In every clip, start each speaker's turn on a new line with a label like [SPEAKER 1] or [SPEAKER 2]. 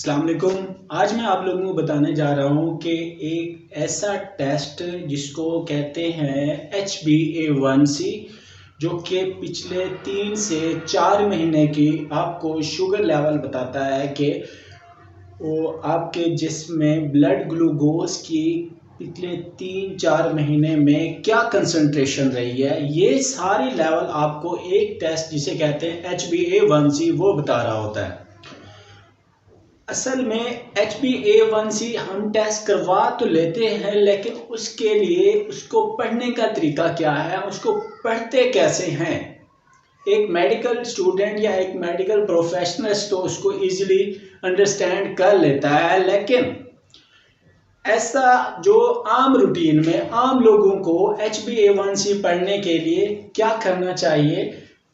[SPEAKER 1] अस्सलाम वालेकुम। आज मैं आप लोगों को बताने जा रहा हूँ कि एक ऐसा टेस्ट जिसको कहते हैं HbA1c, जो कि पिछले 3 से 4 महीने की आपको शुगर लेवल बताता है कि वो आपके जिस्म में ब्लड ग्लूकोज की पिछले 3-4 महीने में क्या कंसंट्रेशन रही है। ये सारी लेवल आपको एक टेस्ट जिसे कहते हैं HbA1c वो बता रहा होता है। असल में HbA1c हम टेस्ट करवा तो लेते हैं, लेकिन उसके लिए उसको पढ़ने का तरीका क्या है, उसको पढ़ते कैसे हैं। एक मेडिकल स्टूडेंट या एक मेडिकल प्रोफेशनलिस्ट तो उसको इजीली अंडरस्टैंड कर लेता है, लेकिन ऐसा जो आम रूटीन में आम लोगों को HbA1c पढ़ने के लिए क्या करना चाहिए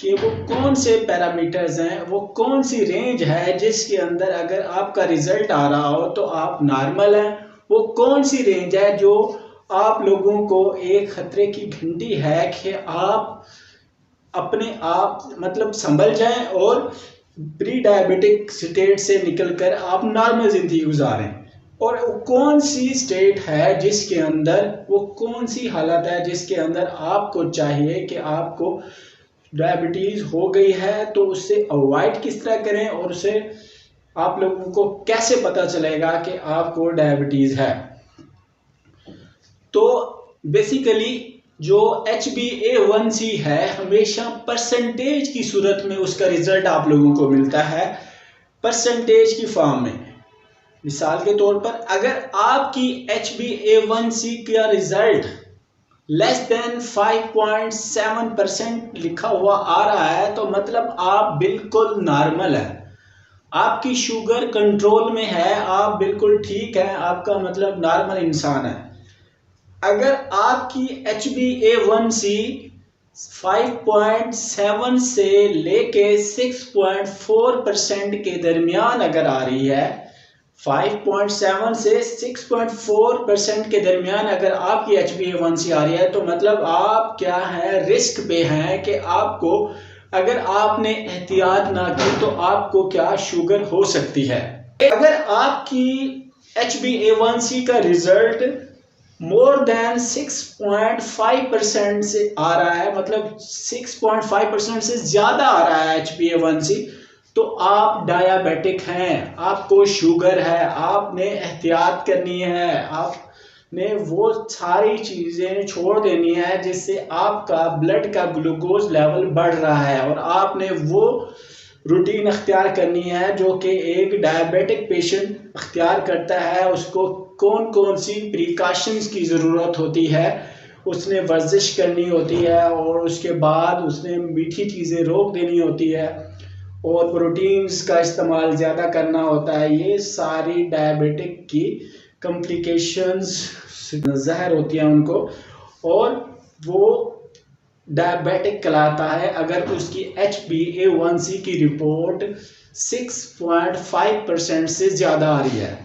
[SPEAKER 1] कि वो कौन से पैरामीटर्स हैं, वो कौन सी रेंज है जिसके अंदर अगर आपका रिजल्ट आ रहा हो तो आप नॉर्मल हैं, वो कौन सी रेंज है जो आप लोगों को एक खतरे की घंटी है कि आप अपने आप मतलब संभल जाएं और प्री डायबिटिक स्टेट से निकलकर आप नॉर्मल ज़िंदगी गुजारें। और वो कौन सी स्टेट है जिसके अंदर, वो कौन सी हालत है जिसके अंदर आपको चाहिए कि आपको डायबिटीज़ हो गई है, तो उससे अवॉइड किस तरह करें और उसे आप लोगों को कैसे पता चलेगा कि आपको डायबिटीज़ है। तो बेसिकली जो HbA1c है हमेशा परसेंटेज की सूरत में उसका रिजल्ट आप लोगों को मिलता है, परसेंटेज की फॉर्म में। मिसाल के तौर पर अगर आपकी HbA1c का रिजल्ट लेस देन 5.7% लिखा हुआ आ रहा है तो मतलब आप बिल्कुल नॉर्मल है, आपकी शुगर कंट्रोल में है, आप बिल्कुल ठीक है, आपका मतलब नॉर्मल इंसान है। अगर आपकी HbA1c 5.7 से लेके 6.4% के दरमियान अगर आ रही है, 5.7 से 6.4% के दरमियान अगर आपकी HbA1c आ रही है तो मतलब आप क्या है, रिस्क पे हैं कि आपको अगर आपने एहतियात ना की तो आपको क्या शुगर हो सकती है। अगर आपकी HbA1c का रिजल्ट मोर देन 6.5% से आ रहा है, मतलब 6.5% से ज़्यादा आ रहा है HbA1c, तो आप डायबिटिक हैं, आपको शुगर है, आपने एहतियात करनी है, आपने वो सारी चीज़ें छोड़ देनी है जिससे आपका ब्लड का ग्लूकोज लेवल बढ़ रहा है, और आपने वो रूटीन अख्तियार करनी है जो कि एक डायबिटिक पेशेंट अख्तियार करता है। उसको कौन कौन सी प्रिकॉशंस की ज़रूरत होती है, उसने वर्जिश करनी होती है और उसके बाद उसने मीठी चीज़ें रोक देनी होती है और प्रोटीन्स का इस्तेमाल ज़्यादा करना होता है। ये सारी डायबिटिक की कॉम्प्लिकेशंस ज़हर होती हैं उनको, और वो डायबिटिक कहलाता है अगर उसकी HbA1c की रिपोर्ट 6.5% से ज़्यादा आ रही है।